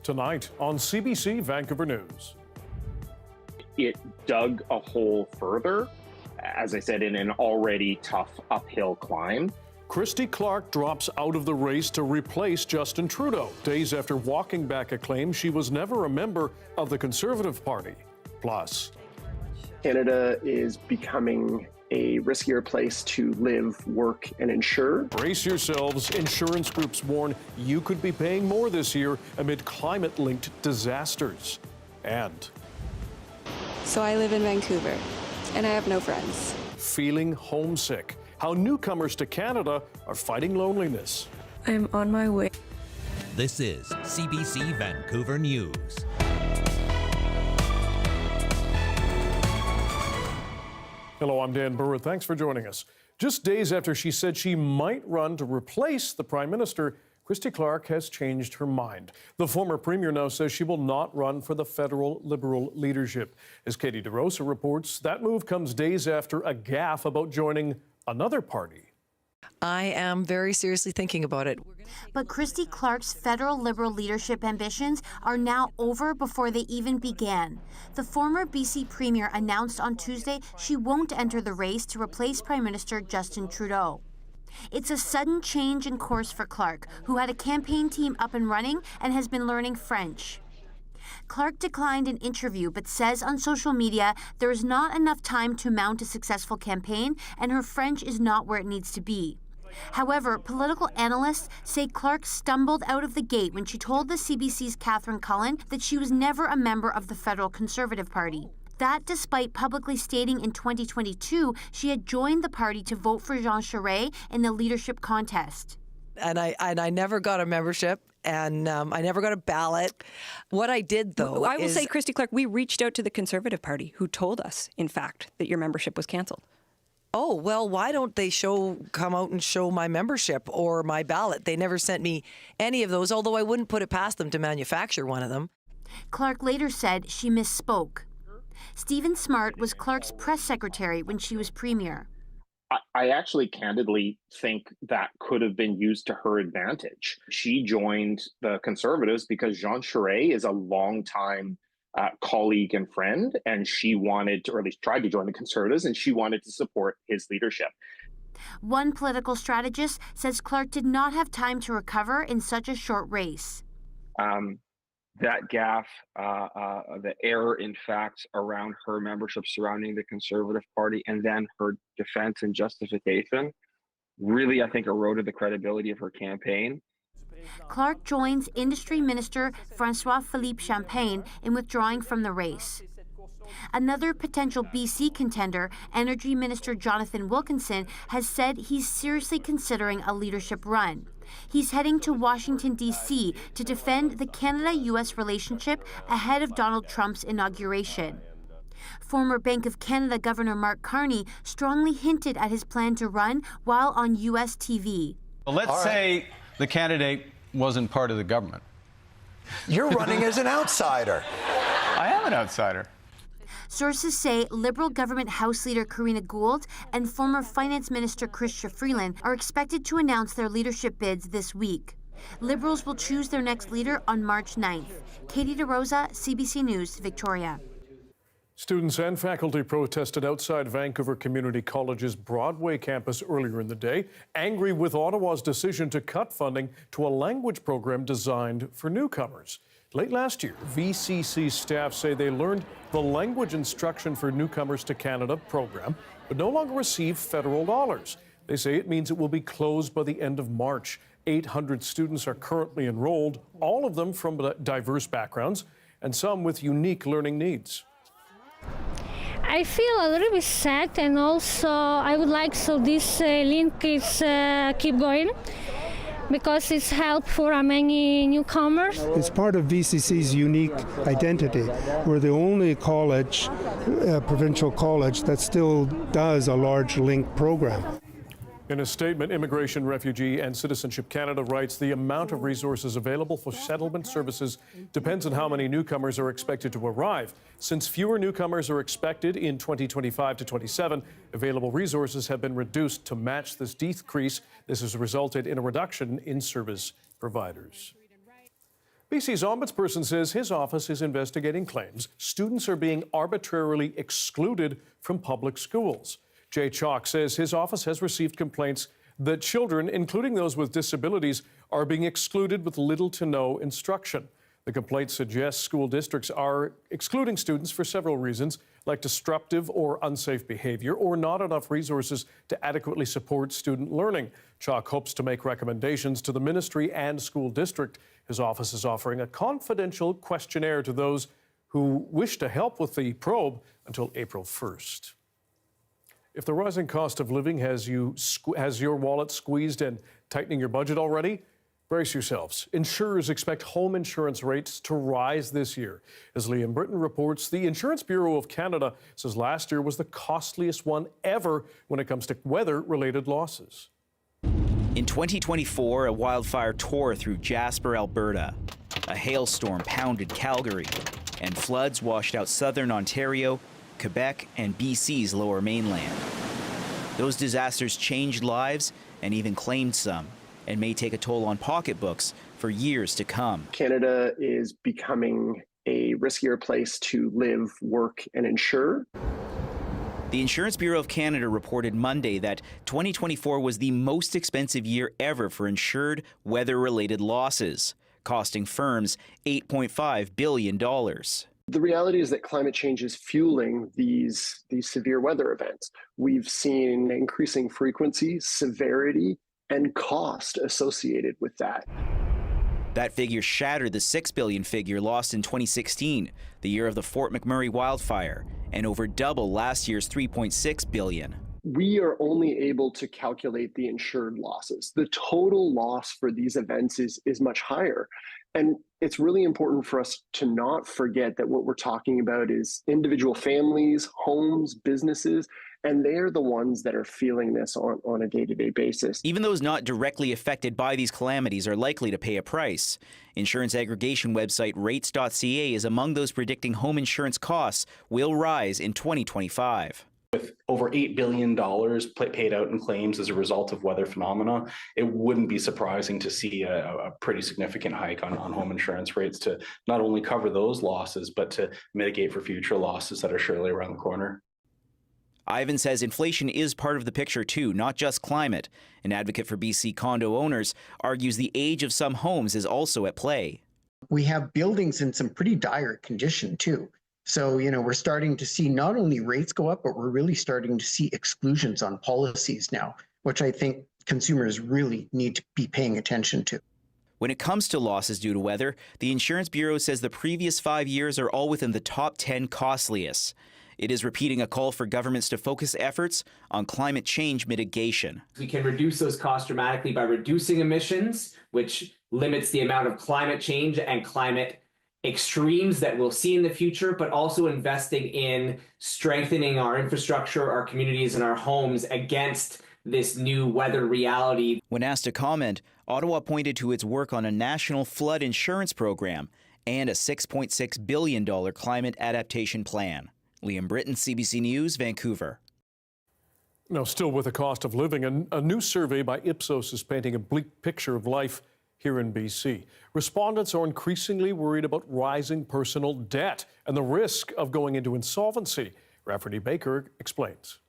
tonight on CBC Vancouver News. It dug a hole further, as I said, in an already tough uphill climb. Christy Clark drops out of the race to replace Justin Trudeau, days after walking back a claim she was never a member of the Conservative Party. Plus, Canada is becoming a riskier place to live, work, and insure. Brace yourselves. Insurance groups warn you could be paying more this year amid climate-linked disasters. And so I live in Vancouver, and I have no friends. Feeling homesick. How newcomers to Canada are fighting loneliness. I'm on my way. This is CBC Vancouver News. Hello, I'm Dan Burritt. Thanks for joining us. Just days after she said she might run to replace the Prime Minister, Christy Clark has changed her mind. The former Premier now says she will not run for the federal Liberal leadership. As Katie DeRosa reports, that move comes days after a gaffe about joining another party. I am very seriously thinking about it. But Christy Clark's federal Liberal leadership ambitions are now over before they even began. The former BC Premier announced on Tuesday she won't enter the race to replace Prime Minister Justin Trudeau. It's a sudden change in course for Clark, who had a campaign team up and running and has been learning French. Clark declined an interview but says on social media there is not enough time to mount a successful campaign and her French is not where it needs to be. However, political analysts say Clark stumbled out of the gate when she told the CBC's Catherine Cullen that she was never a member of the federal Conservative Party. That despite publicly stating in 2022 she had joined the party to vote for Jean Charest in the leadership contest. And I never got a membership, and I never got a ballot. What I did, though, I will say, Christy Clark, we reached out to the Conservative Party, who told us, in fact, that your membership was cancelled. Oh, well, why don't they come out and show my membership or my ballot? They never sent me any of those, although I wouldn't put it past them to manufacture one of them. Clark later said she misspoke. Stephen Smart was Clark's press secretary when she was Premier. I actually candidly think that could have been used to her advantage. She joined the Conservatives because Jean Charest is a longtime colleague and friend, and she wanted to, or at least tried to join the Conservatives, and she wanted to support his leadership. One political strategist says Clark did not have time to recover in such a short race. That gaffe, the error in facts around her membership surrounding the Conservative Party, and then her defense and justification really, I think, eroded the credibility of her campaign. Clark joins Industry Minister François-Philippe Champagne in withdrawing from the race. Another potential BC contender, Energy Minister Jonathan Wilkinson, has said he's seriously considering a leadership run. He's heading to Washington, D.C. to defend the Canada-U.S. relationship ahead of Donald Trump's inauguration. Former Bank of Canada Governor Mark Carney strongly hinted at his plan to run while on U.S. TV. Well, let's say the candidate wasn't part of the government. You're running as an outsider. I am an outsider. Sources say Liberal government House Leader Karina Gould and former Finance Minister Chrystia Freeland are expected to announce their leadership bids this week. Liberals will choose their next leader on March 9th. Katie DeRosa, CBC News, Victoria. Students and faculty protested outside Vancouver Community College's Broadway campus earlier in the day, angry with Ottawa's decision to cut funding to a language program designed for newcomers. Late last year, VCC staff say they learned the Language Instruction for Newcomers to Canada program would no longer receive federal dollars. They say it means it will be closed by the end of March. 800 students are currently enrolled, all of them from diverse backgrounds and some with unique learning needs. I feel a little bit sad, and also I would like this link is keep going, because it's help for many newcomers. It's part of VCC's unique identity. We're the only college, provincial college, that still does a large link program. In a statement, Immigration, Refugee and Citizenship Canada writes the amount of resources available for settlement services depends on how many newcomers are expected to arrive. Since fewer newcomers are expected in 2025 to 27, available resources have been reduced to match this decrease. This has resulted in a reduction in service providers. BC's ombudsperson says his office is investigating claims students are being arbitrarily excluded from public schools. Jay Chalk says his office has received complaints that children, including those with disabilities, are being excluded with little to no instruction. The complaint suggests school districts are excluding students for several reasons, like disruptive or unsafe behavior or not enough resources to adequately support student learning. Chalk hopes to make recommendations to the ministry and school district. His office is offering a confidential questionnaire to those who wish to help with the probe until April 1st. If the rising cost of living has your wallet squeezed and tightening your budget already, brace yourselves. Insurers expect home insurance rates to rise this year. As Liam Britton reports, the Insurance Bureau of Canada says last year was the costliest one ever when it comes to weather-related losses. In 2024, a wildfire tore through Jasper, Alberta. A hailstorm pounded Calgary, and floods washed out southern Ontario, Quebec, and BC's lower mainland. Those disasters changed lives and even claimed some, and may take a toll on pocketbooks for years to come. Canada is becoming a riskier place to live, work, and insure. The Insurance Bureau of Canada reported Monday that 2024 was the most expensive year ever for insured weather-related losses, costing firms $8.5 billion. The reality is that climate change is fueling these severe weather events. We've seen increasing frequency, severity, and cost associated with that. That figure shattered the $6 billion figure lost in 2016, the year of the Fort McMurray wildfire, and over double last year's $3.6 billion. We are only able to calculate the insured losses. The total loss for these events is much higher. And it's really important for us to not forget that what we're talking about is individual families, homes, businesses, and they're the ones that are feeling this on a day-to-day basis. Even those not directly affected by these calamities are likely to pay a price. Insurance aggregation website rates.ca is among those predicting home insurance costs will rise in 2025. With over $8 billion paid out in claims as a result of weather phenomena, it wouldn't be surprising to see a pretty significant hike on home insurance rates to not only cover those losses, but to mitigate for future losses that are surely around the corner. Ivan says inflation is part of the picture too, not just climate. An advocate for BC condo owners argues the age of some homes is also at play. We have buildings in some pretty dire condition too. So, we're starting to see not only rates go up, but we're really starting to see exclusions on policies now, which I think consumers really need to be paying attention to. When it comes to losses due to weather, the Insurance Bureau says the previous 5 years are all within the top 10 costliest. It is repeating a call for governments to focus efforts on climate change mitigation. We can reduce those costs dramatically by reducing emissions, which limits the amount of climate change and climate extremes that we'll see in the future, but also investing in strengthening our infrastructure, our communities, and our homes against this new weather reality. When asked to comment, Ottawa pointed to its work on a national flood insurance program and a $6.6 billion climate adaptation plan. Liam Britton, CBC News, Vancouver. Now, still with the cost of living, a new survey by Ipsos is painting a bleak picture of life here in BC. Respondents are increasingly worried about rising personal debt and the risk of going into insolvency. Rafferty Baker explains.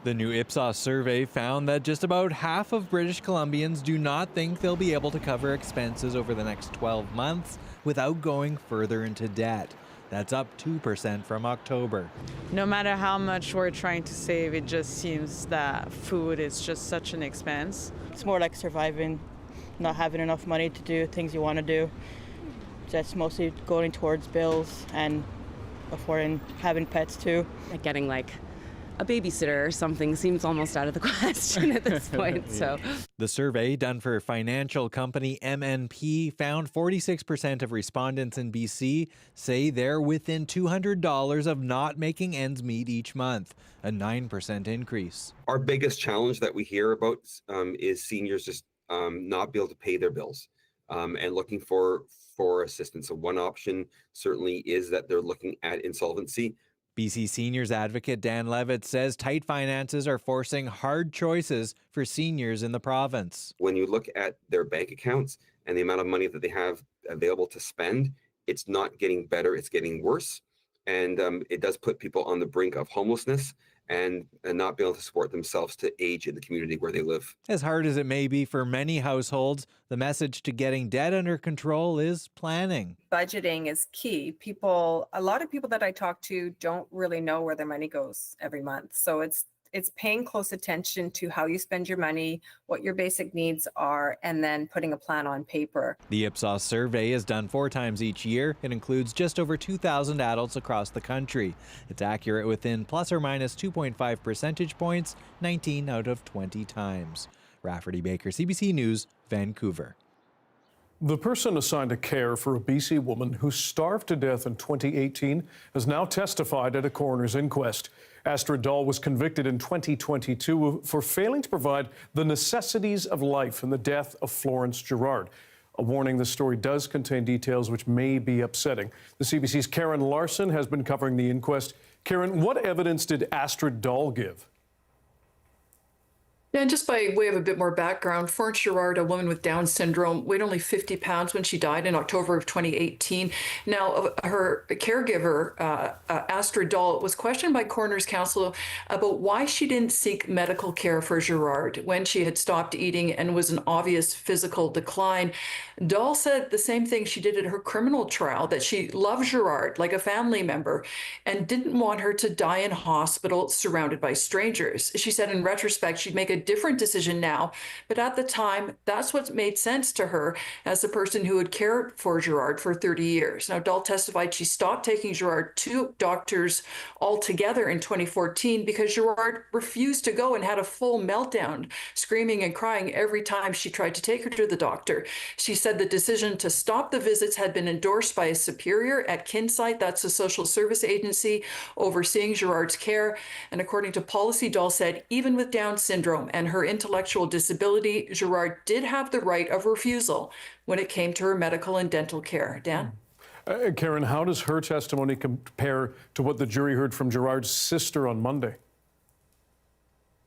The new Ipsos survey found that just about half of British Columbians do not think they'll be able to cover expenses over the next 12 months without going further into debt. That's up 2% from October. No matter how much we're trying to save, it just seems that food is just such an expense. It's more like surviving, not having enough money to do things you want to do. That's mostly going towards bills and affording having pets too. Like getting like a babysitter or something seems almost out of the question at this point. So the survey done for financial company MNP found 46% of respondents in BC say they're within $200 of not making ends meet each month, a 9% increase. Our biggest challenge that we hear about is seniors just not be able to pay their bills and looking for assistance. So one option certainly is that they're looking at insolvency. BC Seniors advocate Dan Levitt says tight finances are forcing hard choices for seniors in the province. When you look at their bank accounts and the amount of money that they have available to spend, it's not getting better, it's getting worse. And it does put people on the brink of homelessness and not be able to support themselves to age in the community where they live. As hard as it may be for many households, the message to getting debt under control is planning. Budgeting is key. A lot of people that I talk to don't really know where their money goes every month. So it's paying close attention to how you spend your money, what your basic needs are, and then putting a plan on paper. The Ipsos survey is done 4 times each year. It includes just over 2,000 adults across the country. It's accurate within plus or minus 2.5 percentage points, 19 out of 20 times. Rafferty Baker, CBC News, Vancouver. The person assigned to care for a BC woman who starved to death in 2018 has now testified at a coroner's inquest. Astrid Dahl was convicted in 2022 for failing to provide the necessities of life in the death of Florence Gerard. A warning, this story does contain details which may be upsetting. The CBC's Karen Larson has been covering the inquest. Karen, what evidence did Astrid Dahl give? Yeah, and just by way of a bit more background, Florence Gerard, a woman with Down syndrome, weighed only 50 pounds when she died in October of 2018. Now, her caregiver, Astrid Dahl, was questioned by coroner's counsel about why she didn't seek medical care for Gerard when she had stopped eating and was in obvious physical decline. Dahl said the same thing she did at her criminal trial, that she loved Gerard like a family member and didn't want her to die in hospital surrounded by strangers. She said in retrospect, she'd make a different decision now, but at the time, that's what made sense to her as a person who had cared for Gerard for 30 years. Now, Dahl testified she stopped taking Gerard to doctors altogether in 2014 because Gerard refused to go and had a full meltdown, screaming and crying every time she tried to take her to the doctor. She said the decision to stop the visits had been endorsed by a superior at Kinsight, that's a social service agency overseeing Gerard's care. And according to policy, Dahl said, even with Down syndrome and her intellectual disability, Gerard did have the right of refusal when it came to her medical and dental care. Dan? Karen, how does her testimony compare to what the jury heard from Gerard's sister on Monday?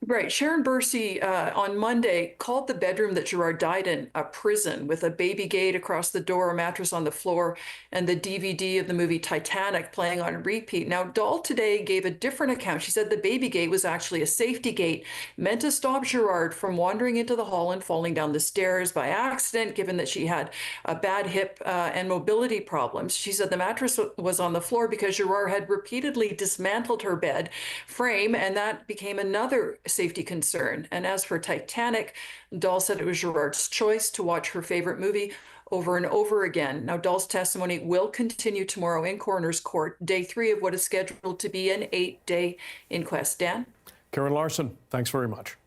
Right. Sharon Bursey on Monday called the bedroom that Gerard died in a prison with a baby gate across the door, a mattress on the floor, and the DVD of the movie Titanic playing on repeat. Now, Dahl today gave a different account. She said the baby gate was actually a safety gate meant to stop Gerard from wandering into the hall and falling down the stairs by accident, given that she had a bad hip and mobility problems. She said the mattress was on the floor because Gerard had repeatedly dismantled her bed frame, and that became another safety concern. And as for Titanic, Dahl said it was Gerard's choice to watch her favorite movie over and over again. Now, Dahl's testimony will continue tomorrow in coroner's court, day 3 of what is scheduled to be an 8-day inquest. Dan? Karen Larson, thanks very much.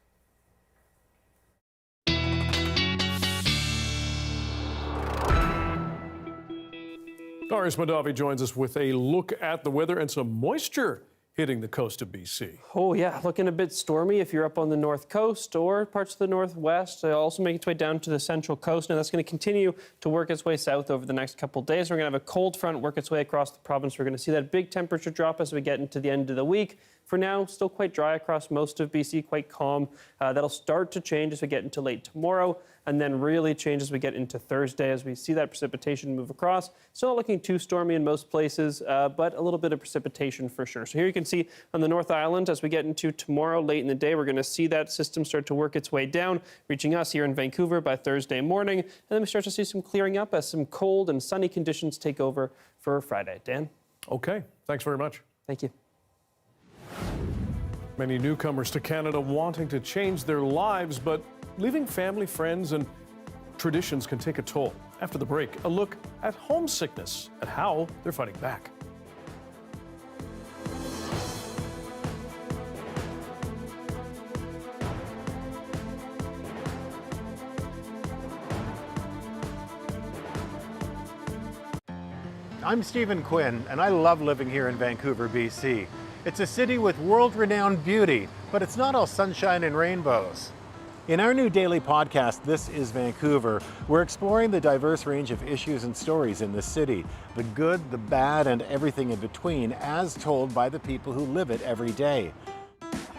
Darius Madavi joins us with a look at the weather and some moisture hitting the coast of BC. Oh yeah, looking a bit stormy if you're up on the north coast or parts of the northwest. It'll also make its way down to the central coast. Now that's going to continue to work its way south over the next couple of days. We're going to have a cold front work its way across the province. We're going to see that big temperature drop as we get into the end of the week. For now, still quite dry across most of BC, quite calm. That'll start to change as we get into late tomorrow, and then really change as we get into Thursday as we see that precipitation move across. Still not looking too stormy in most places, but a little bit of precipitation for sure. So here you can see on the North Island, as we get into tomorrow late in the day, we're going to see that system start to work its way down, reaching us here in Vancouver by Thursday morning. And then we start to see some clearing up as some cold and sunny conditions take over for Friday. Dan? Okay, thanks very much. Thank you. Many newcomers to Canada wanting to change their lives, but leaving family, friends, and traditions can take a toll. After the break, a look at homesickness and how they're fighting back. I'm Stephen Quinn, and I love living here in Vancouver, BC. It's a city with world-renowned beauty, but it's not all sunshine and rainbows. In our new daily podcast, This is Vancouver, we're exploring the diverse range of issues and stories in this city, the good, the bad, and everything in between, as told by the people who live it every day.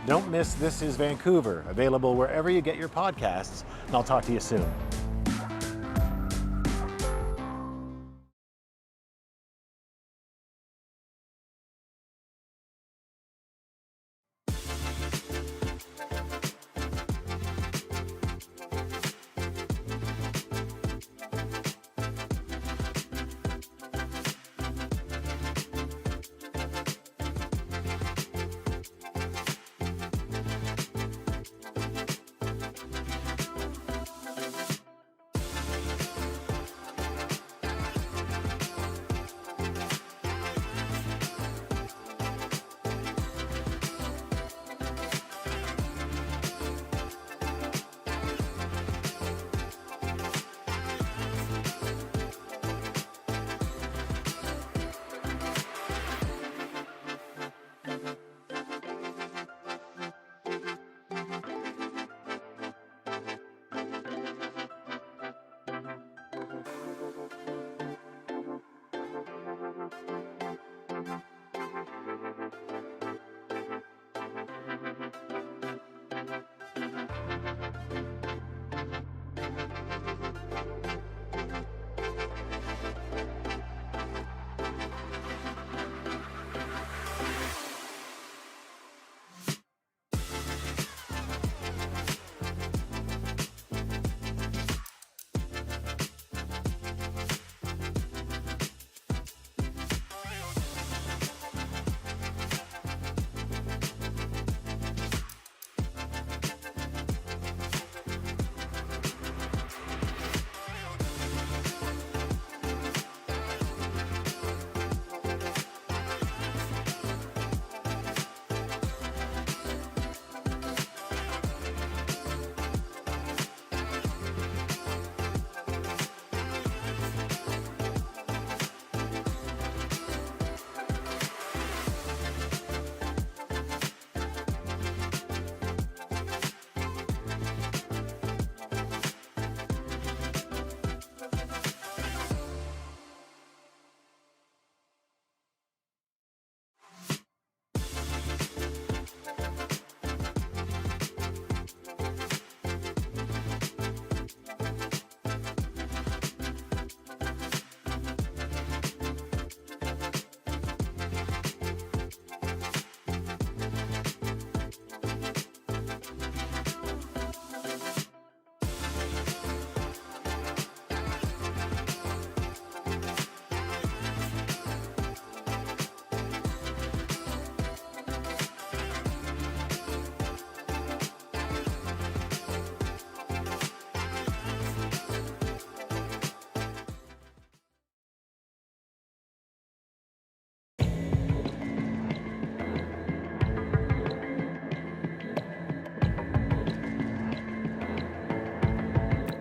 Don't miss This is Vancouver, available wherever you get your podcasts, and I'll talk to you soon.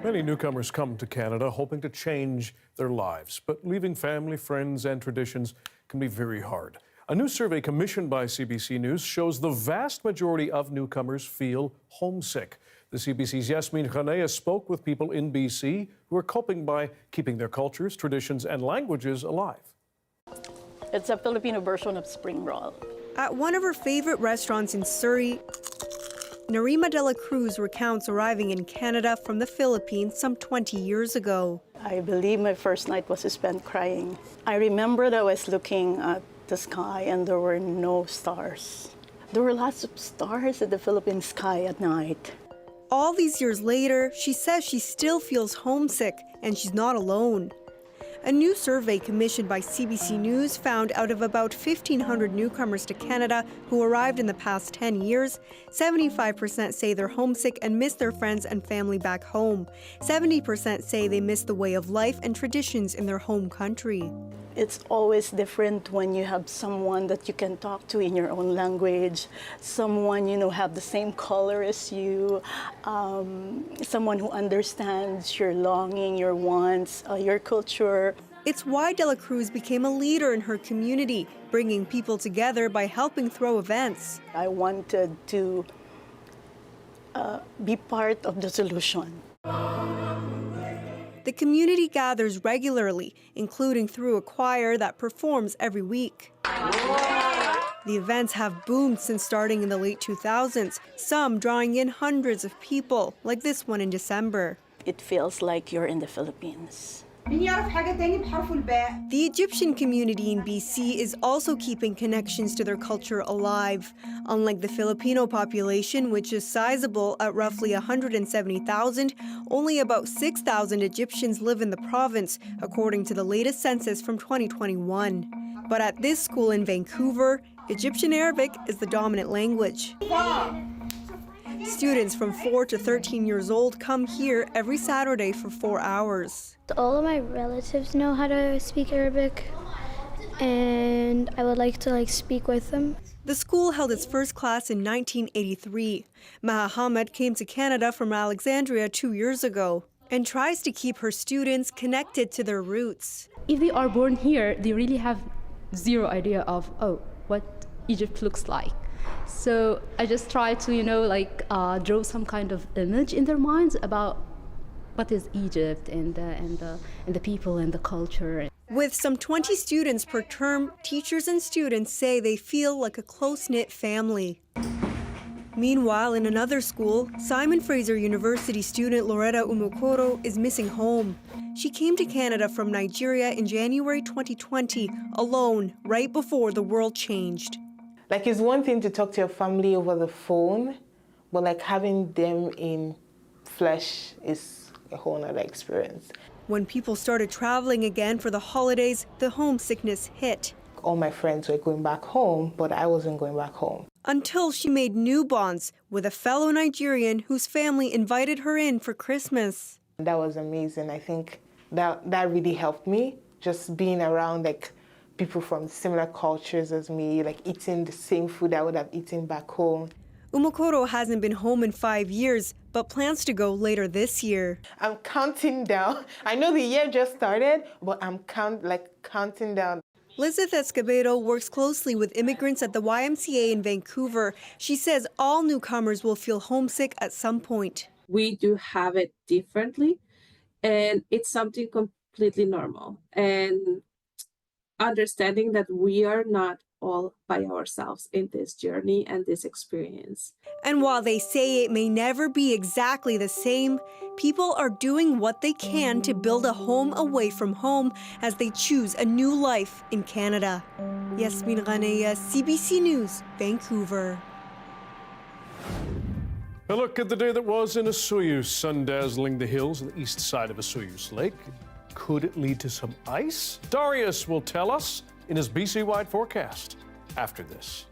Many newcomers come to Canada hoping to change their lives, but leaving family, friends, and traditions can be very hard. A new survey commissioned by CBC News shows the vast majority of newcomers feel homesick. The CBC's Yasmin Ghanea spoke with people in BC who are coping by keeping their cultures, traditions, and languages alive. It's a Filipino version of spring roll. At one of her favorite restaurants in Surrey, Narima de la Cruz recounts arriving in Canada from the Philippines some 20 years ago. I believe my first night was spent crying. I remember that I was looking at the sky and there were no stars. There were lots of stars in the Philippine sky at night. All these years later, she says she still feels homesick, and she's not alone. A new survey commissioned by CBC News found out of about 1,500 newcomers to Canada who arrived in the past 10 years, 75% say they're homesick and miss their friends and family back home. 70% say they miss the way of life and traditions in their home country. It's always different when you have someone that you can talk to in your own language, someone, have the same color as you, someone who understands your longing, your wants, your culture. It's why De La Cruz became a leader in her community, bringing people together by helping throw events. I wanted to be part of the solution. The community gathers regularly, including through a choir that performs every week. The events have boomed since starting in the late 2000s, some drawing in hundreds of people, like this one in December. It feels like you're in the Philippines. The Egyptian community in BC is also keeping connections to their culture alive. Unlike the Filipino population, which is sizable at roughly 170,000, only about 6,000 Egyptians live in the province, according to the latest census from 2021. But at this school in Vancouver, Egyptian Arabic is the dominant language. Students from 4 to 13 years old come here every Saturday for 4 hours. All of my relatives know how to speak Arabic, and I would like to speak with them. The school held its first class in 1983. Maha Hamad came to Canada from Alexandria 2 years ago and tries to keep her students connected to their roots. If they are born here, they really have zero idea of, what Egypt looks like. So I just try to, draw some kind of image in their minds about what is Egypt and the people and the culture. With some 20 students per term, teachers and students say they feel like a close-knit family. Meanwhile, in another school, Simon Fraser University student Loretta Umokoro is missing home. She came to Canada from Nigeria in January 2020, alone, right before the world changed. It's one thing to talk to your family over the phone, but having them in flesh is a whole other experience. When people started traveling again for the holidays, the homesickness hit. All my friends were going back home, but I wasn't going back home. Until she made new bonds with a fellow Nigerian whose family invited her in for Christmas. That was amazing. I think that really helped me, just being around people from similar cultures as me, eating the same food I would have eaten back home. Umokoro hasn't been home in 5 years, but plans to go later this year. I'm counting down. I know the year just started, but I'm counting down. Lizeth Escobedo works closely with immigrants at the YMCA in Vancouver. She says all newcomers will feel homesick at some point. We do have it differently, and it's something completely normal. And understanding that we are not all by ourselves in this journey and this experience. And while they say it may never be exactly the same, people are doing what they can to build a home away from home as they choose a new life in Canada. Yasmin Ghanea, CBC News, Vancouver. A look at the day that was in Osoyoos, sun dazzling the hills on the east side of Osoyoos Lake. Could it lead to some ice? Darius will tell us in his BC-wide forecast after this.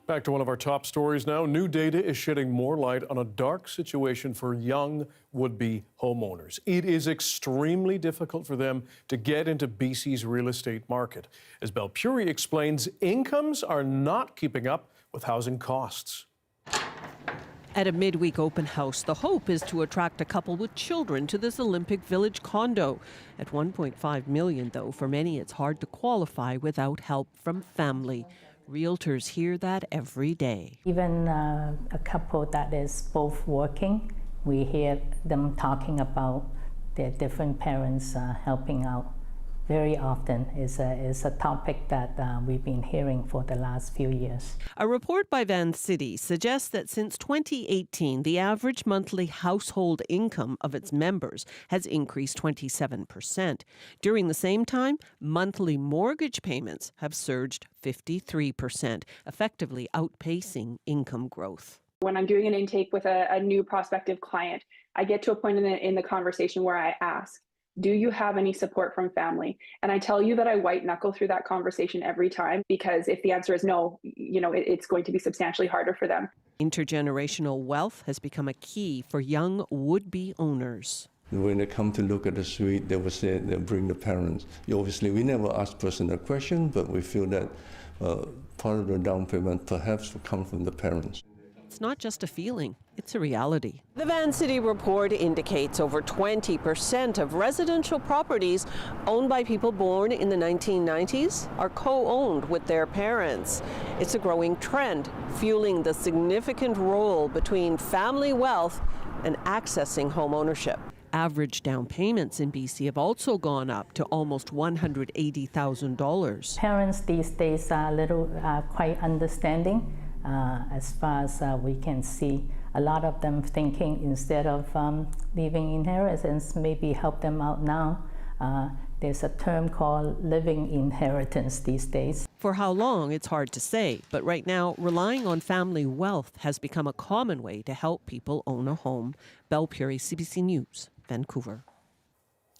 Back to one of our top stories now. New data is shedding more light on a dark situation for young would-be homeowners. It is extremely difficult for them to get into BC's real estate market. As Belpuri explains, incomes are not keeping up with housing costs. At a midweek open house, the hope is to attract a couple with children to this Olympic Village condo. At $1.5 million, though, for many it's hard to qualify without help from family. Realtors hear that every day. Even a couple that is both working, we hear them talking about their different parents helping out. Very often is a topic that we've been hearing for the last few years. A report by Vancity suggests that since 2018, the average monthly household income of its members has increased 27%. During the same time, monthly mortgage payments have surged 53%, effectively outpacing income growth. When I'm doing an intake with a new prospective client, I get to a point in the conversation where I ask, do you have any support from family? And I tell you that I white knuckle through that conversation every time, because if the answer is no, it's going to be substantially harder for them. Intergenerational wealth has become a key for young would-be owners. When they come to look at the suite, they will say they'll bring the parents. Obviously, we never ask personal questions, but we feel that part of the down payment perhaps will come from the parents. It's not just a feeling, it's a reality. The Vancity report indicates over 20% of residential properties owned by people born in the 1990s are co-owned with their parents. It's a growing trend, fueling the significant role between family wealth and accessing home ownership. Average down payments in BC have also gone up to almost $180,000. Parents these days are quite understanding. As far as we can see, a lot of them thinking instead of leaving inheritance, maybe help them out now. There's a term called living inheritance these days. For how long, it's hard to say, but right now, relying on family wealth has become a common way to help people own a home. Belpuri, CBC News, Vancouver.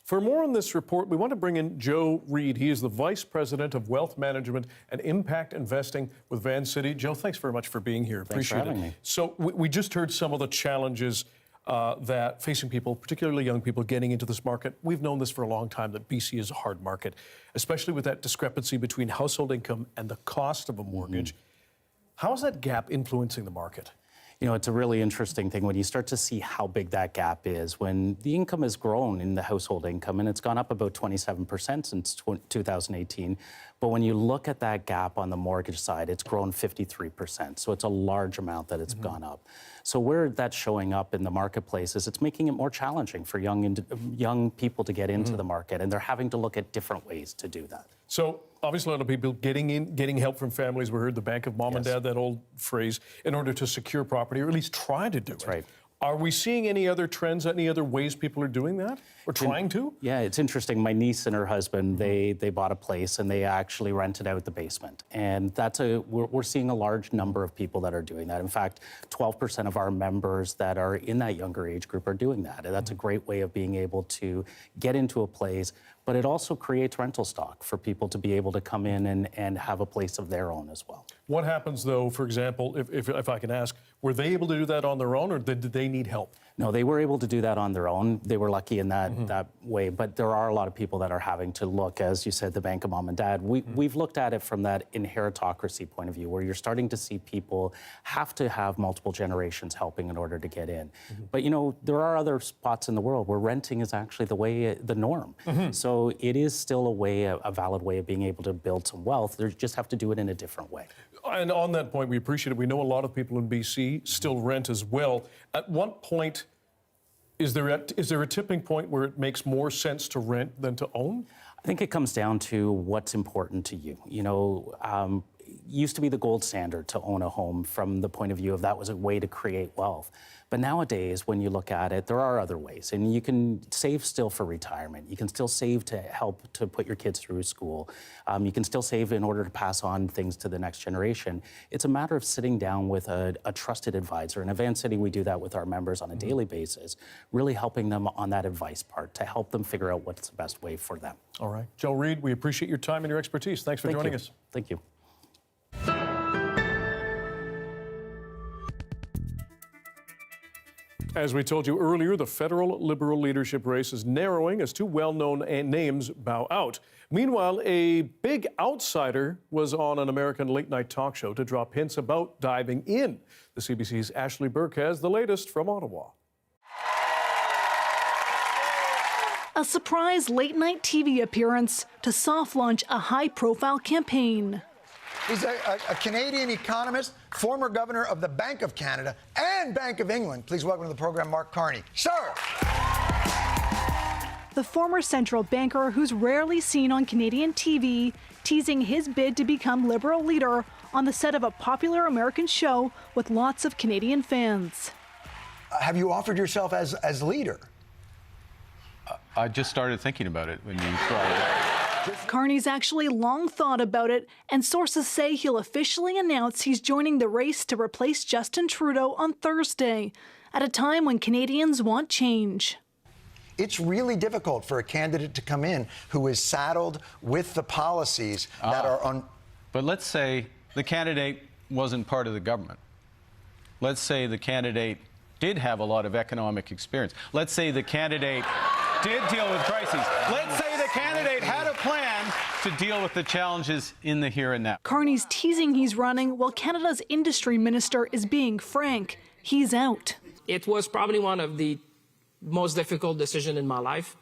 For more on this report, we want to bring in Joe Reid. He is the Vice President of Wealth Management and Impact Investing with Vancity. Joe, thanks very much for being here. Appreciate it. Me. So we just heard some of the challenges that facing people, particularly young people, getting into this market. We've known this for a long time, that BC is a hard market, especially with that discrepancy between household income and the cost of a mortgage. How is that gap influencing the market? You know, it's a really interesting thing when you start to see how big that gap is. When the income has grown in the household income, and it's gone up about 27% since 2018, but when you look at that gap on the mortgage side, it's grown 53%. So it's a large amount that it's gone up. So where that's showing up in the marketplace is it's making it more challenging for young people to get into the market, and they're having to look at different ways to do that. So obviously a lot of people getting help from families. We heard the bank of mom and dad, that old phrase, in order to secure property, or at least try to do it. Right. Are we seeing any other trends, any other ways people are doing that or trying to? Yeah, it's interesting. My niece and her husband, they bought a place and they actually rented out the basement. And we're seeing a large number of people that are doing that. In fact, 12% of our members that are in that younger age group are doing that. And that's a great way of being able to get into a place, but it also creates rental stock for people to be able to come in and have a place of their own as well. What happens though, for example, if I can ask, were they able to do that on their own, or did they need help? No, they were able to do that on their own. They were lucky in that way, but there are a lot of people that are having to look, as you said, the bank of mom and dad. We've looked at it from that inheritocracy point of view, where you're starting to see people have to have multiple generations helping in order to get in. But you know, there are other spots in the world where renting is actually the norm. So it is still a valid way of being able to build some wealth. They just have to do it in a different way. And on that point, we appreciate it. We know a lot of people in BC still rent as well. At what point is there a tipping point where it makes more sense to rent than to own? I think it comes down to what's important to you. You know, used to be the gold standard to own a home from the point of view of that was a way to create wealth. But nowadays, when you look at it, there are other ways. And you can save still for retirement. You can still save to help to put your kids through school. You can still save in order to pass on things to the next generation. It's a matter of sitting down with a trusted advisor. And at Vancity, we do that with our members on a daily basis, really helping them on that advice part to help them figure out what's the best way for them. All right. Joe Reid, we appreciate your time and your expertise. Thanks for joining us. Thank you. As we told you earlier, the federal Liberal leadership race is narrowing as two well-known names bow out. Meanwhile, a big outsider was on an American late-night talk show to drop hints about diving in. The CBC's Ashley Burke has the latest from Ottawa. A surprise late-night TV appearance to soft-launch a high-profile campaign. He's a Canadian economist, former governor of the Bank of Canada and Bank of England. Please welcome to the program, Mark Carney. Sir! The former central banker, who's rarely seen on Canadian TV, teasing his bid to become Liberal leader on the set of a popular American show with lots of Canadian fans. Have you offered yourself as leader? I just started thinking about it when you brought it up. Carney's actually long thought about it, and sources say he'll officially announce he's joining the race to replace Justin Trudeau on Thursday, at a time when Canadians want change. It's really difficult for a candidate to come in who is saddled with the policies that are on. But let's say the candidate wasn't part of the government. Let's say the candidate did have a lot of economic experience. Let's say the candidate did deal with crises. Let's say the candidate had a plan to deal with the challenges in the here and now. Carney's teasing he's running while Canada's industry minister is being frank. He's out. It was probably one of the most difficult decisions in my life,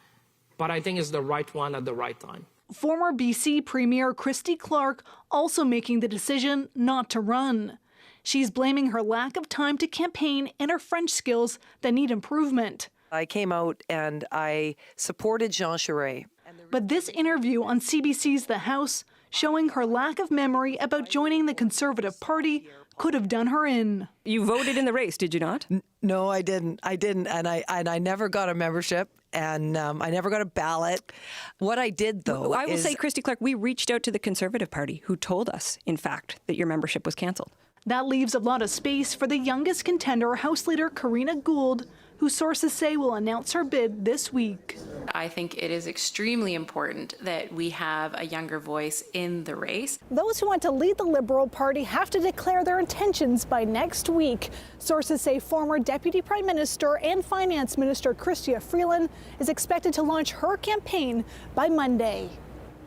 but I think it's the right one at the right time. Former BC Premier Christy Clark also making the decision not to run. She's blaming her lack of time to campaign and her French skills that need improvement. I came out and I supported Jean Charest. But this interview on CBC's The House, showing her lack of memory about joining the Conservative Party, could have done her in. You voted in the race, did you not? No, I didn't. And I never got a membership, and I never got a ballot. What I did, though, I will say, Christy Clark, we reached out to the Conservative Party, who told us, in fact, that your membership was cancelled. That leaves a lot of space for the youngest contender, House Leader Karina Gould, who sources say will announce her bid this week. I think it is extremely important that we have a younger voice in the race. Those who want to lead the Liberal Party have to declare their intentions by next week. Sources say former Deputy Prime Minister and Finance Minister Chrystia Freeland is expected to launch her campaign by Monday.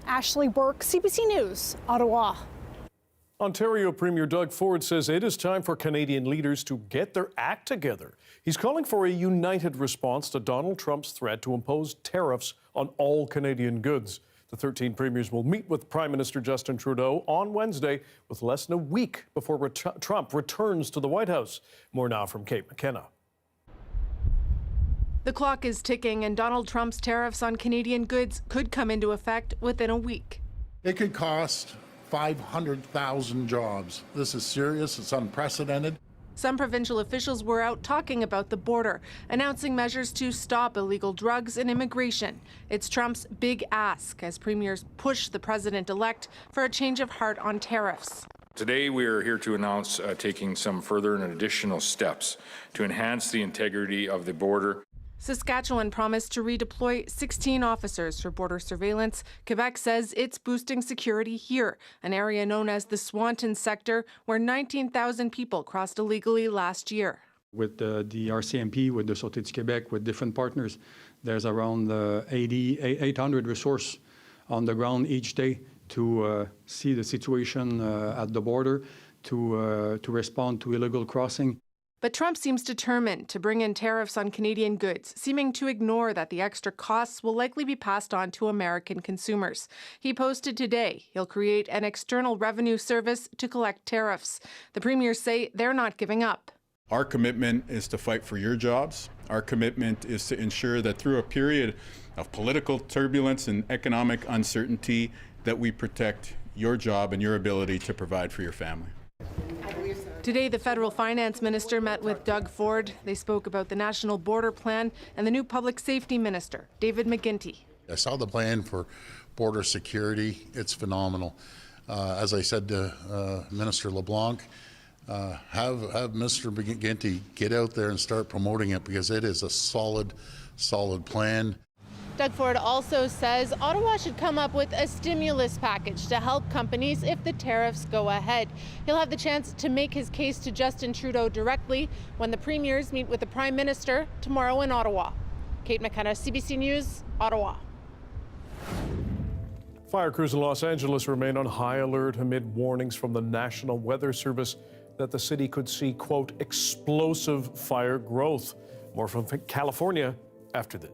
Ashley Burke, CBC News, Ottawa. Ontario Premier Doug Ford says it is time for Canadian leaders to get their act together. He's calling for a united response to Donald Trump's threat to impose tariffs on all Canadian goods. The 13 premiers will meet with Prime Minister Justin Trudeau on Wednesday, with less than a week before Trump returns to the White House. More now from Kate McKenna. The clock is ticking, and Donald Trump's tariffs on Canadian goods could come into effect within a week. It could cost 500,000 jobs. This is serious. It's unprecedented. Some provincial officials were out talking about the border, announcing measures to stop illegal drugs and immigration. It's Trump's big ask as premiers push the president-elect for a change of heart on tariffs. Today, we are here to announce taking some further and additional steps to enhance the integrity of the border. Saskatchewan promised to redeploy 16 officers for border surveillance. Quebec says it's boosting security here, an area known as the Swanton sector, where 19,000 people crossed illegally last year. With the RCMP, with the Sûreté du Québec, with different partners, there's around 800 resources on the ground each day to see the situation at the border, to respond to illegal crossing. But Trump seems determined to bring in tariffs on Canadian goods, seeming to ignore that the extra costs will likely be passed on to American consumers. He posted today he'll create an external revenue service to collect tariffs. The premiers say they're not giving up. Our commitment is to fight for your jobs. Our commitment is to ensure that through a period of political turbulence and economic uncertainty, that we protect your job and your ability to provide for your family. Today, the federal finance minister met with Doug Ford. They spoke about the national border plan and the new public safety minister, David McGuinty. I saw the plan for border security. It's phenomenal. As I said to Minister LeBlanc, have Mr. McGuinty get out there and start promoting it, because it is a solid plan. Doug Ford also says Ottawa should come up with a stimulus package to help companies if the tariffs go ahead. He'll have the chance to make his case to Justin Trudeau directly when the premiers meet with the Prime Minister tomorrow in Ottawa. Kate McKenna, CBC News, Ottawa. Fire crews in Los Angeles remain on high alert amid warnings from the National Weather Service that the city could see, quote, explosive fire growth. More from California after this.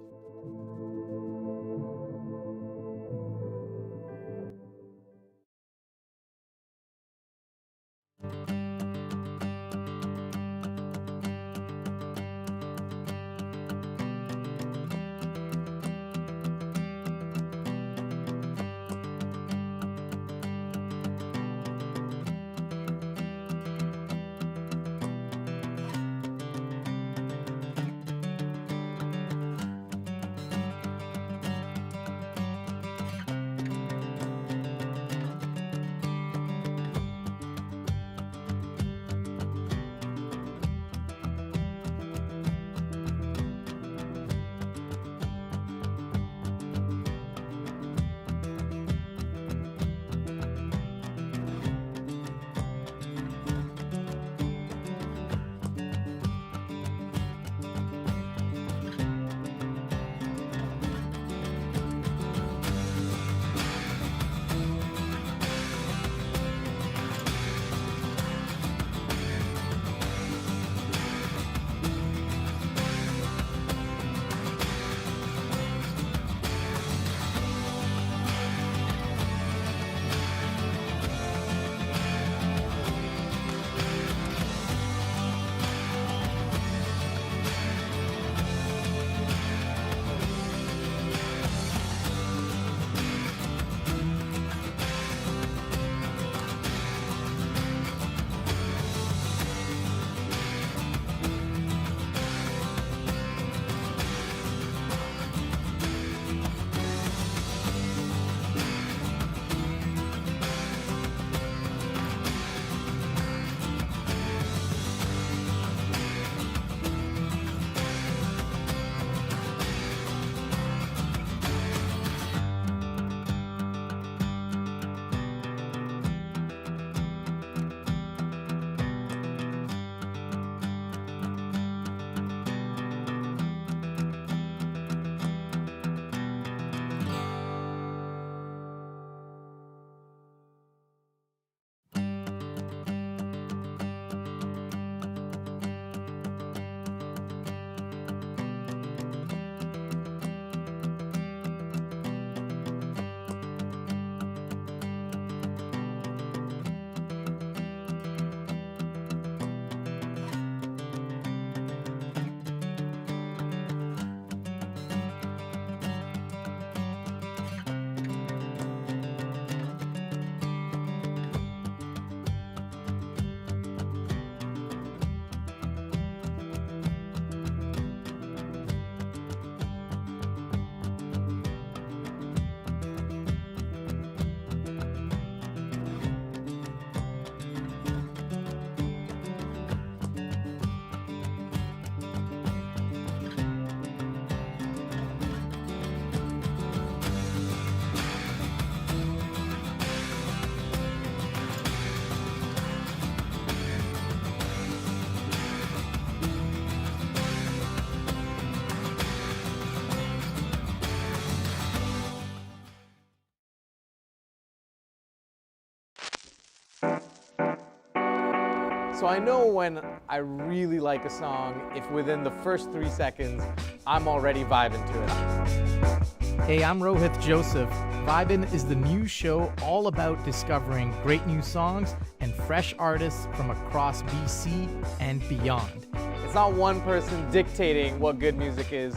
So I know when I really like a song, if within the first 3 seconds, I'm already vibing to it. Hey, I'm Rohith Joseph. Vibin' is the new show all about discovering great new songs and fresh artists from across BC and beyond. It's not one person dictating what good music is,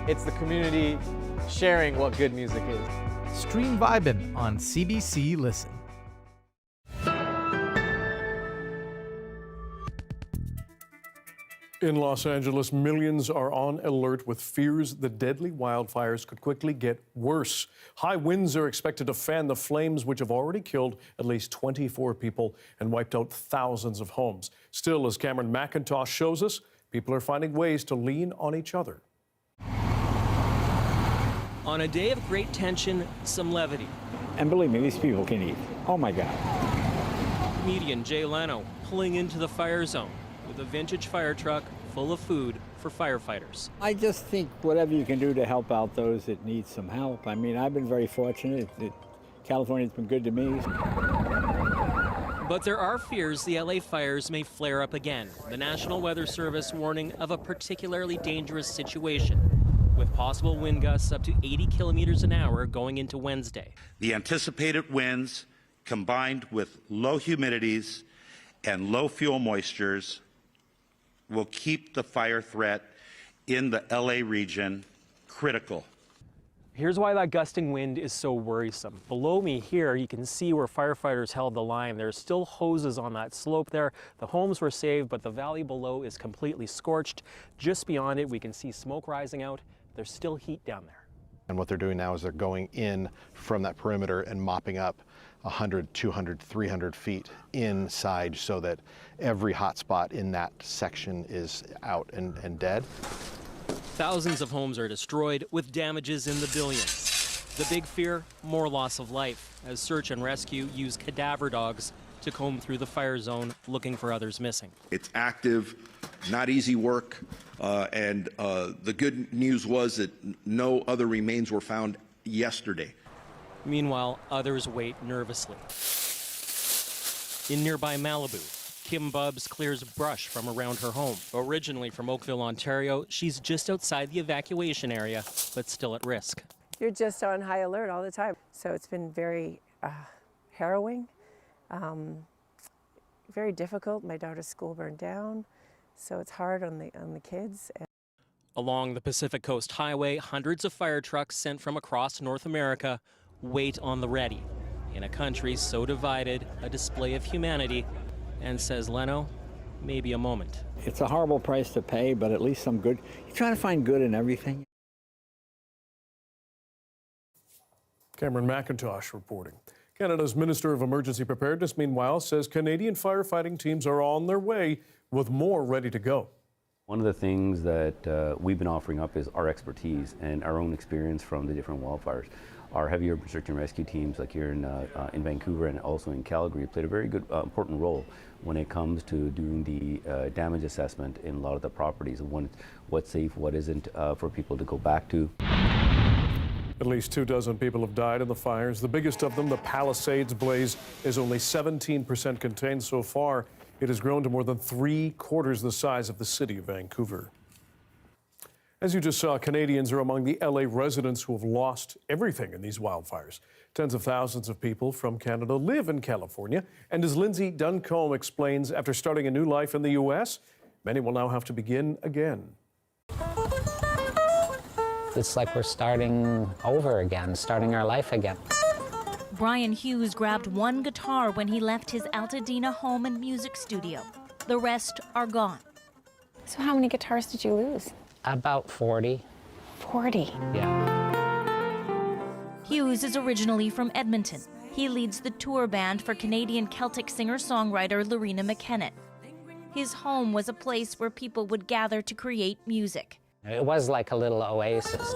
it's the community sharing what good music is. Stream Vibin' on CBC Listen. In Los Angeles, millions are on alert with fears the deadly wildfires could quickly get worse. High winds are expected to fan the flames, which have already killed at least 24 people and wiped out thousands of homes. Still, as Cameron McIntosh shows us, people are finding ways to lean on each other. On a day of great tension, some levity. And believe me, these people can eat. Oh my God. Comedian Jay Leno pulling into the fire zone with a vintage fire truck full of food for firefighters. I just think whatever you can do to help out those that need some help. I mean, I've been very fortunate that California's been good to me. But there are fears the LA fires may flare up again. The National Weather Service warning of a particularly dangerous situation, with possible wind gusts up to 80 kilometers an hour going into Wednesday. The anticipated winds, combined with low humidities and low fuel moistures, will keep the fire threat in the LA region critical. Here's why that gusting wind is so worrisome. Below me here, you can see where firefighters held the line. There's still hoses on that slope there. The homes were saved, but the valley below is completely scorched. Just beyond it, we can see smoke rising out. There's still heat down there. And what they're doing now is they're going in from that perimeter and mopping up 100, 200, 300 feet inside so that every hot spot in that section is out and dead. Thousands of homes are destroyed with damages in the billions. The big fear, more loss of life, as search and rescue use cadaver dogs to comb through the fire zone looking for others missing. It's active, not easy work, and the good news was that no other remains were found yesterday. Meanwhile, others wait nervously. In nearby Malibu, Kim Bubbs clears brush from around her home. Originally from Oakville, Ontario, she's just outside the evacuation area, but still at risk. You're just on high alert all the time. So it's been very harrowing, very difficult. My daughter's school burned down, so it's hard on the kids. Along the Pacific Coast Highway, hundreds of fire trucks sent from across North America wait on the ready. In a country so divided, a display of humanity, and says Leno, maybe a moment. It's a horrible price to pay, but at least some good. You're trying to find good in everything. Cameron McIntosh reporting. Canada's Minister of Emergency Preparedness, meanwhile, says Canadian firefighting teams are on their way with more ready to go. One of the things that we've been offering up is our expertise and our own experience from the different wildfires. Our heavy urban search and rescue teams, like here in Vancouver and also in Calgary, played a very good, important role when it comes to doing the damage assessment in a lot of the properties, and what's safe, what isn't, for people to go back to. At least 24 people have died in the fires. The biggest of them, the Palisades blaze, is only 17% contained so far. It has grown to more than 3/4 the size of the city of Vancouver. As you just saw, Canadians are among the LA residents who have lost everything in these wildfires. Tens of thousands of people from Canada live in California. And as Lindsay Duncombe explains, after starting a new life in the U.S., many will now have to begin again. It's like we're starting over again, starting our life again. Brian Hughes grabbed one guitar when he left his Altadena home and music studio. The rest are gone. So how many guitars did you lose? About 40. 40? Yeah. Hughes is originally from Edmonton. He leads the tour band for Canadian Celtic singer-songwriter Lorena McKennitt. His home was a place where people would gather to create music. It was like a little oasis.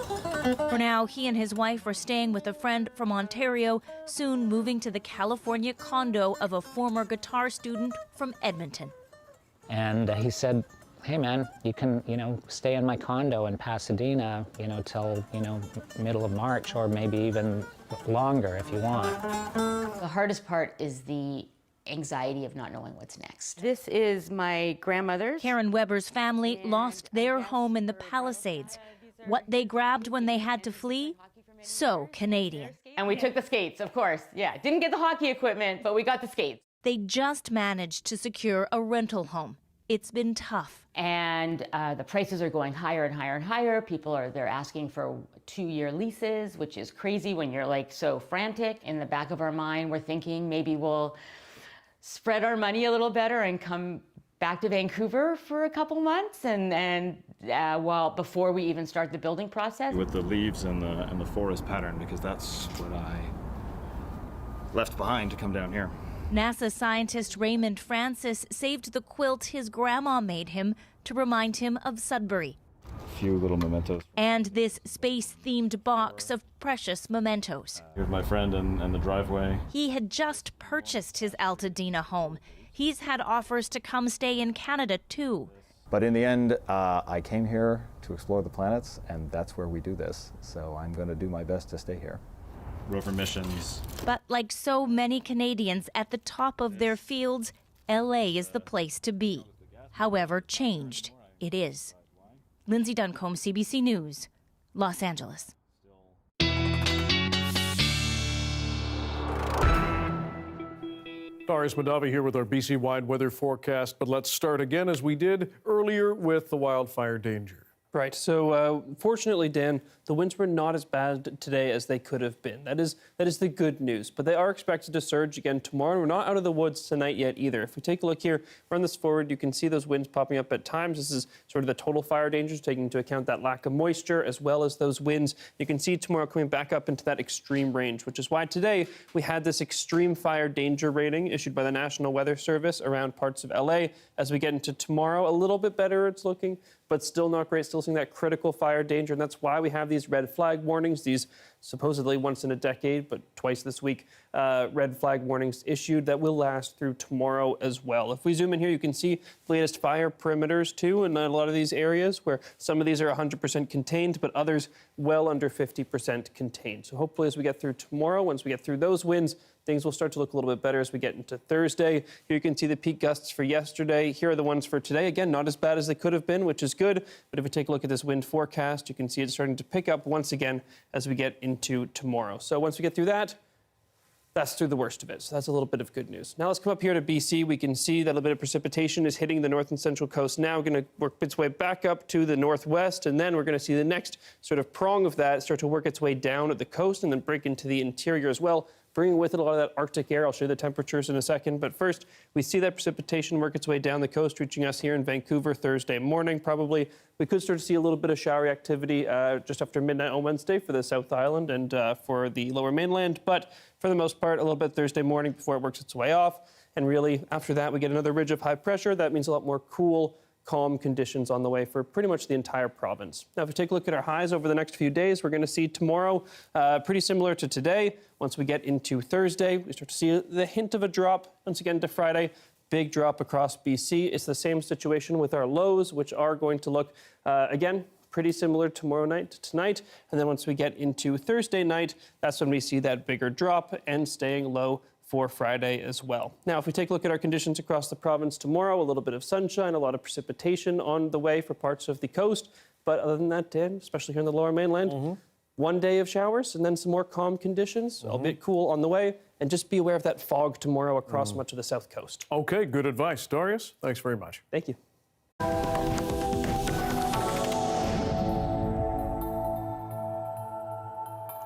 For now, he and his wife are staying with a friend from Ontario, soon moving to the California condo of a former guitar student from Edmonton. And he said, hey man, you can, stay in my condo in Pasadena, till, middle of March, or maybe even longer if you want. The hardest part is the anxiety of not knowing what's next. This is my grandmother's. Karen Weber's family lost their home in the Palisades. What they grabbed when they had to flee, so Canadian. And we took the skates, of course. Yeah, didn't get the hockey equipment, but we got the skates. They just managed to secure a rental home. It's been tough. And the prices are going higher and higher and higher. They're asking for 2-year leases, which is crazy when you're so frantic. In the back of our mind, we're thinking maybe we'll spread our money a little better and come back to Vancouver for a couple months, and before we even start the building process. With the leaves and the forest pattern, because that's what I left behind to come down here. NASA scientist Raymond Francis saved the quilt his grandma made him to remind him of Sudbury. few little mementos. And this space-themed box of precious mementos. Here's my friend and the driveway. He had just purchased his Altadena home. He's had offers to come stay in Canada too. But in the end, I came here to explore the planets, and that's where we do this. So I'm going to do my best to stay here. Rover missions. But like so many Canadians at the top of their fields, LA is the place to be. However changed it is. Lindsay Duncombe, CBC News, Los Angeles. Darius Madavi here with our BC-wide weather forecast, but let's start again as we did earlier with the wildfire danger. Right. So fortunately, Dan, the winds were not as bad today as they could have been. That is the good news. But they are expected to surge again tomorrow. We're not out of the woods tonight yet either. If we take a look here, run this forward, you can see those winds popping up at times. This is sort of the total fire dangers, taking into account that lack of moisture as well as those winds. You can see tomorrow coming back up into that extreme range, which is why today we had this extreme fire danger rating issued by the National Weather Service around parts of LA. As we get into tomorrow, a little bit better it's looking, but still not great, still seeing that critical fire danger. And that's why we have these red flag warnings, these supposedly once in a decade, but twice this week, red flag warnings issued that will last through tomorrow as well. If we zoom in here, you can see the latest fire perimeters too in a lot of these areas where some of these are 100% contained, but others well under 50% contained. So hopefully as we get through tomorrow, once we get through those winds, things will start to look a little bit better as we get into Thursday. Here you can see the peak gusts for yesterday. Here are the ones for today. Again, not as bad as they could have been, which is good. But if we take a look at this wind forecast, you can see it's starting to pick up once again as we get into tomorrow. So once we get through that, that's through the worst of it. So that's a little bit of good news. Now let's come up here to BC. We can see that a little bit of precipitation is hitting the north and central coast now, going to work its way back up to the northwest. And then we're going to see the next sort of prong of that start to work its way down at the coast and then break into the interior as well, bringing with it a lot of that Arctic air. I'll show you the temperatures in a second. But first, we see that precipitation work its way down the coast, reaching us here in Vancouver Thursday morning. Probably we could start to see a little bit of showery activity just after midnight on Wednesday for the South Island and for the lower mainland. But for the most part, a little bit Thursday morning before it works its way off. And really, after that, we get another ridge of high pressure. That means a lot more cool, calm conditions on the way for pretty much the entire province. Now, if we take a look at our highs over the next few days, we're going to see tomorrow pretty similar to today. Once we get into Thursday, we start to see the hint of a drop. Once again to Friday, big drop across BC. It's the same situation with our lows, which are going to look, again, pretty similar tomorrow night to tonight. And then once we get into Thursday night, that's when we see that bigger drop and staying low for Friday as well. Now, if we take a look at our conditions across the province tomorrow, a little bit of sunshine, a lot of precipitation on the way for parts of the coast. But other than that, Dan, especially here in the lower mainland, one day of showers and then some more calm conditions, a bit cool on the way. And just be aware of that fog tomorrow across much of the south coast. Okay, good advice. Darius, thanks very much. Thank you.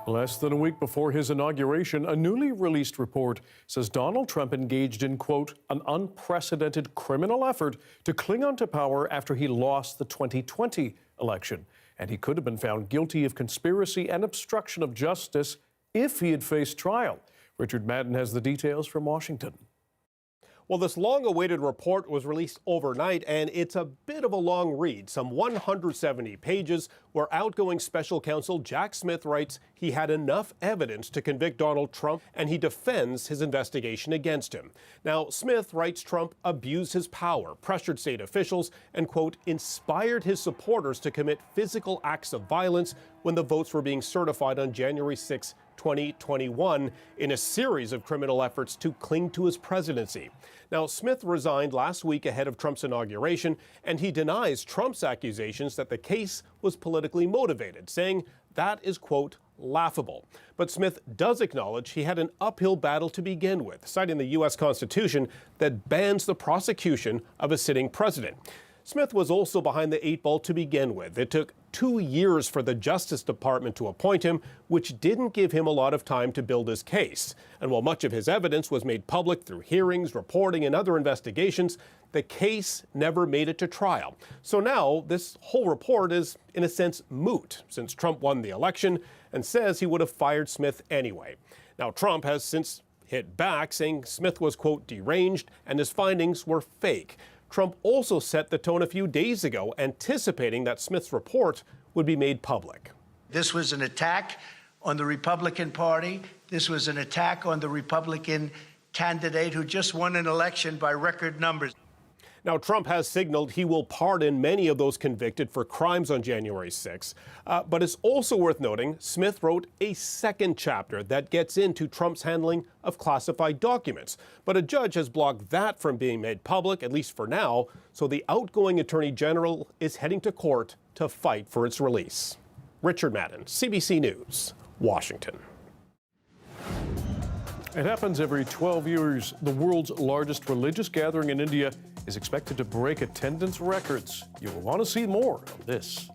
Less than a week before his inauguration, a newly released report says Donald Trump engaged in, quote, an unprecedented criminal effort to cling on to power after he lost the 2020 election. And he could have been found guilty of conspiracy and obstruction of justice if he had faced trial. Richard Madden has the details from Washington. Well, this long-awaited report was released overnight, and it's a bit of a long read, some 170 pages, where outgoing special counsel Jack Smith writes he had enough evidence to convict Donald Trump, and he defends his investigation against him. Now, Smith writes Trump abused his power, pressured state officials, and, quote, inspired his supporters to commit physical acts of violence when the votes were being certified on January 6, 2021, in a series of criminal efforts to cling to his presidency. Now, Smith resigned last week ahead of Trump's inauguration, and he denies Trump's accusations that the case was politically motivated, saying that is, quote, laughable. But Smith does acknowledge he had an uphill battle to begin with, citing the U.S. Constitution that bans the prosecution of a sitting president. Smith was also behind the eight ball to begin with. It took 2 years for the Justice Department to appoint him, which didn't give him a lot of time to build his case. And while much of his evidence was made public through hearings, reporting, and other investigations, the case never made it to trial. So now this whole report is, in a sense, moot, since Trump won the election and says he would have fired Smith anyway. Now, Trump has since hit back, saying Smith was, quote, deranged and his findings were fake. Trump also set the tone a few days ago, anticipating that Smith's report would be made public. This was an attack on the Republican Party. This was an attack on the Republican candidate who just won an election by record numbers. Now, Trump has signaled he will pardon many of those convicted for crimes on January 6. But it's also worth noting Smith wrote a second chapter that gets into Trump's handling of classified documents. But a judge has blocked that from being made public, at least for now. So the outgoing Attorney General is heading to court to fight for its release. Richard Madden, CBC News, Washington. It happens every 12 years. The world's largest religious gathering in India is expected to break attendance records. You'll want to see more of this.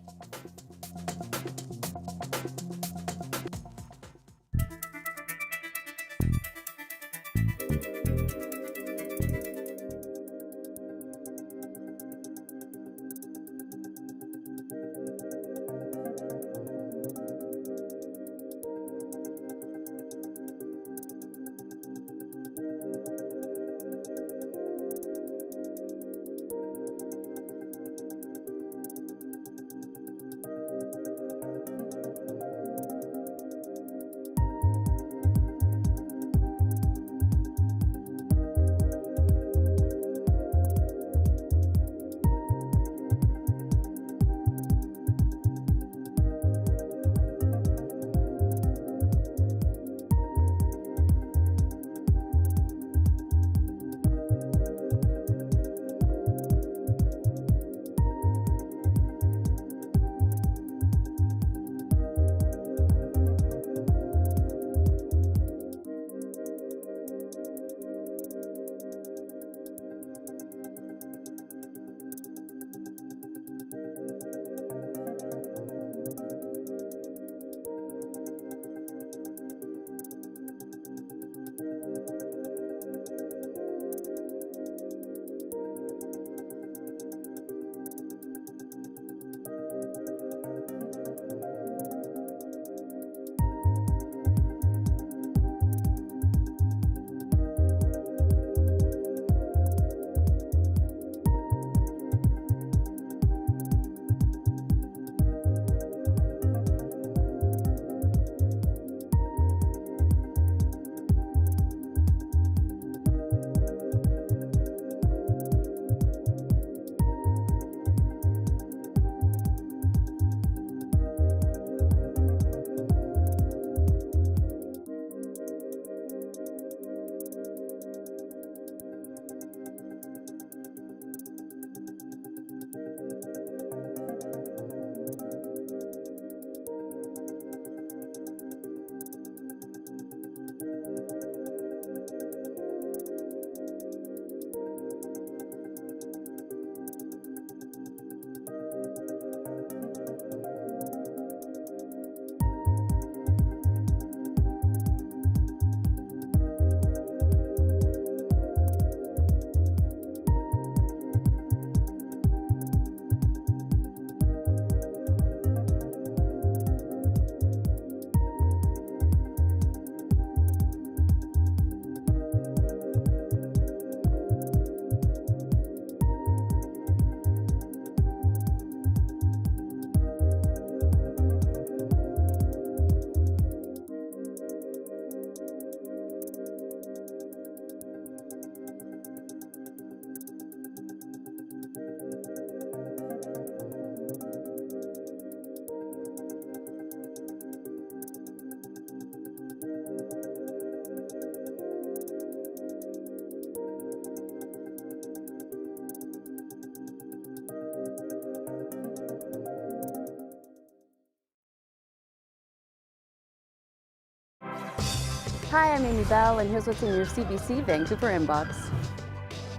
Hi, I'm Amy Bell, and here's what's in your CBC Vancouver inbox.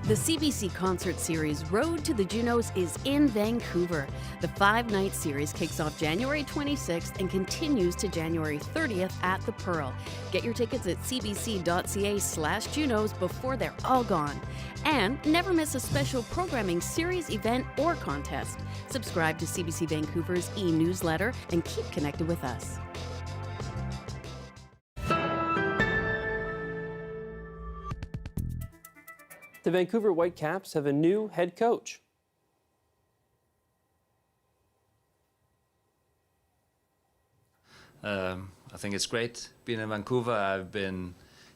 The CBC concert series Road to the Junos is in Vancouver. The 5-night series kicks off January 26th and continues to January 30th at the Pearl. Get your tickets at cbc.ca/Junos before they're all gone. And never miss a special programming series, event, or contest. Subscribe to CBC Vancouver's e-newsletter and keep connected with us. The Vancouver Whitecaps have a new head coach. I think it's great being in Vancouver. I've been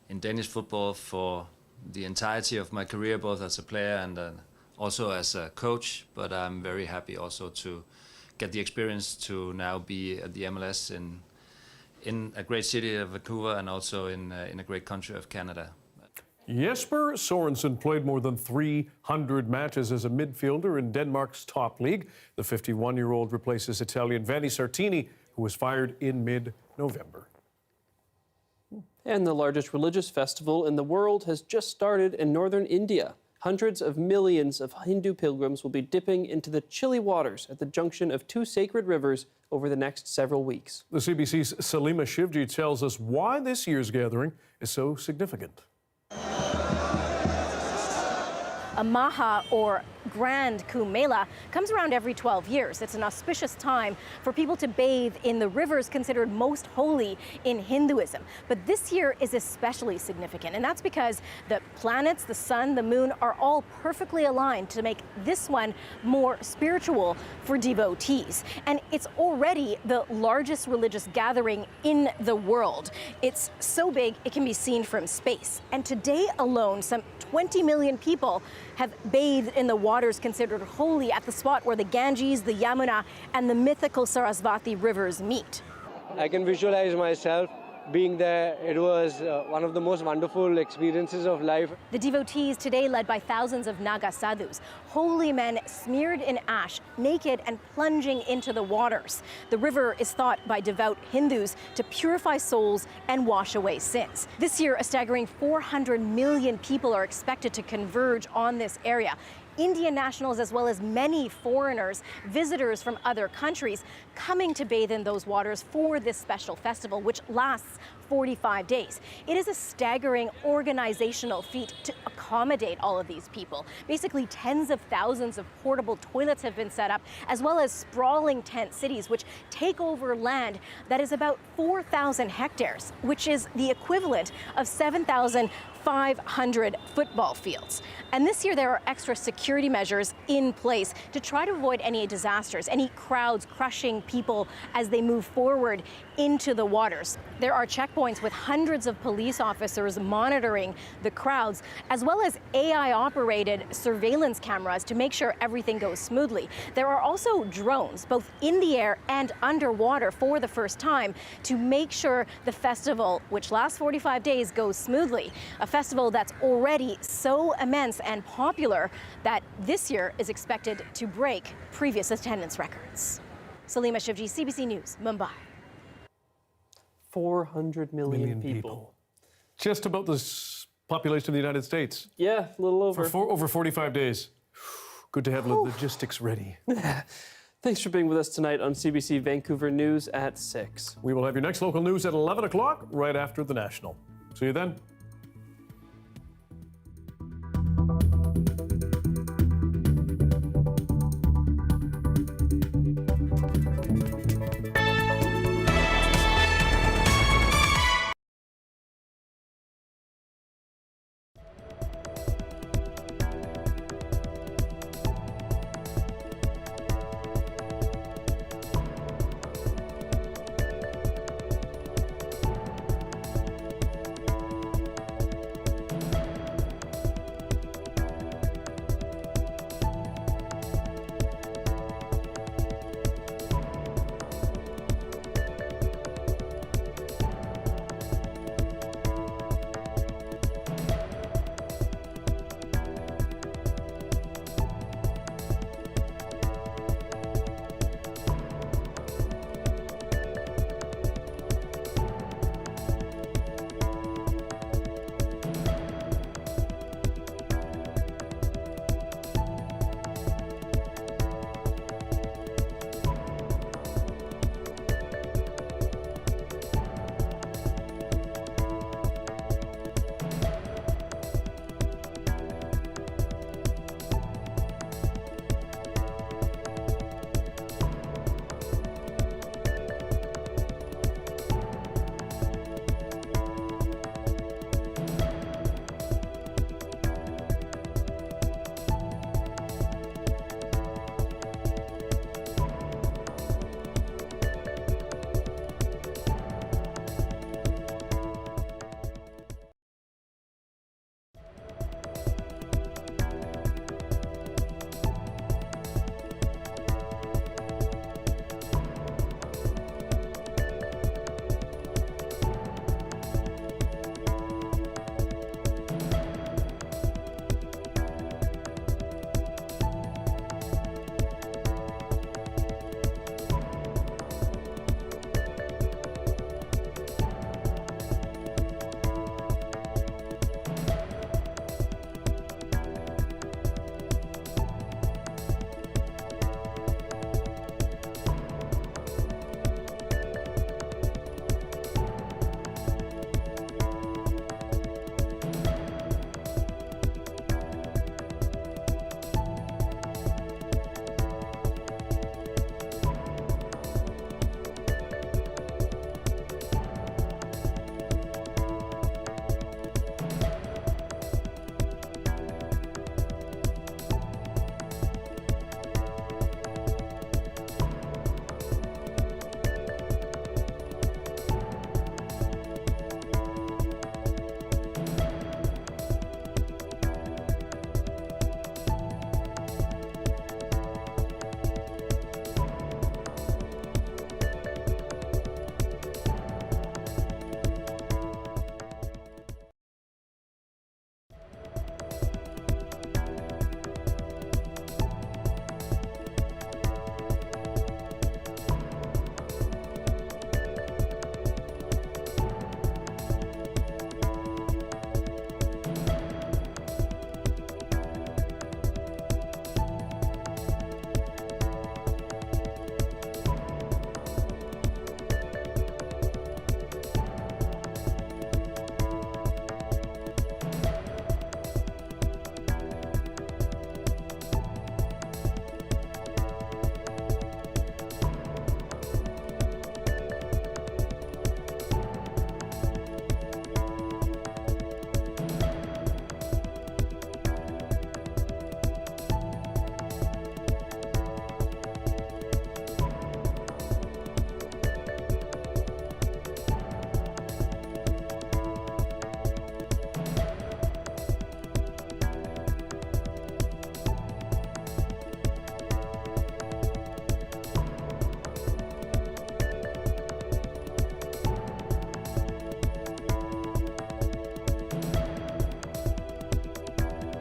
in Danish football for the entirety of my career, both as a player and also as a coach, but I'm very happy also to get the experience to now be at the MLS in a great city of Vancouver and also in a great country of Canada. Jesper Sorensen played more than 300 matches as a midfielder in Denmark's top league. The 51-year-old replaces Italian Vanni Sartini, who was fired in mid-November. And the largest religious festival in the world has just started in northern India. Hundreds of millions of Hindu pilgrims will be dipping into the chilly waters at the junction of two sacred rivers over the next several weeks. The CBC's Salima Shivji tells us why this year's gathering is so significant. A Maha, or Grand Kumbh Mela, comes around every 12 years. It's an auspicious time for people to bathe in the rivers considered most holy in Hinduism. But this year is especially significant, and that's because the planets, the sun, the moon are all perfectly aligned to make this one more spiritual for devotees. And it's already the largest religious gathering in the world. It's so big it can be seen from space. And today alone, some 20 million people have bathed in the waters considered holy at the spot where the Ganges, the Yamuna, and the mythical Sarasvati rivers meet. I can visualize myself being there. It was one of the most wonderful experiences of life. The devotees today led by thousands of Naga sadhus, holy men smeared in ash, naked and plunging into the waters. The river is thought by devout Hindus to purify souls and wash away sins. This year, a staggering 400 million people are expected to converge on this area. Indian nationals, as well as many foreigners, visitors from other countries, coming to bathe in those waters for this special festival, which lasts 45 days. It is a staggering organizational feat to accommodate all of these people. Basically, tens of thousands of portable toilets have been set up, as well as sprawling tent cities, which take over land that is about 4,000 hectares, which is the equivalent of 7,500 football fields. And this year there are extra security measures in place to try to avoid any disasters, any crowds crushing people as they move forward into the waters. There are checkpoints with hundreds of police officers monitoring the crowds, as well as AI-operated surveillance cameras to make sure everything goes smoothly. There are also drones, both in the air and underwater for the first time, to make sure the festival, which lasts 45 days, goes smoothly. A festival that's already so immense and popular that this year is expected to break previous attendance records. Salima Shivji, CBC News, Mumbai. 400 million people. Just about the population of the United States. Yeah, a little over. For over 45 days. Good to have the logistics ready. Thanks for being with us tonight on CBC Vancouver News at 6. We will have your next local news at 11 o'clock, right after the National. See you then.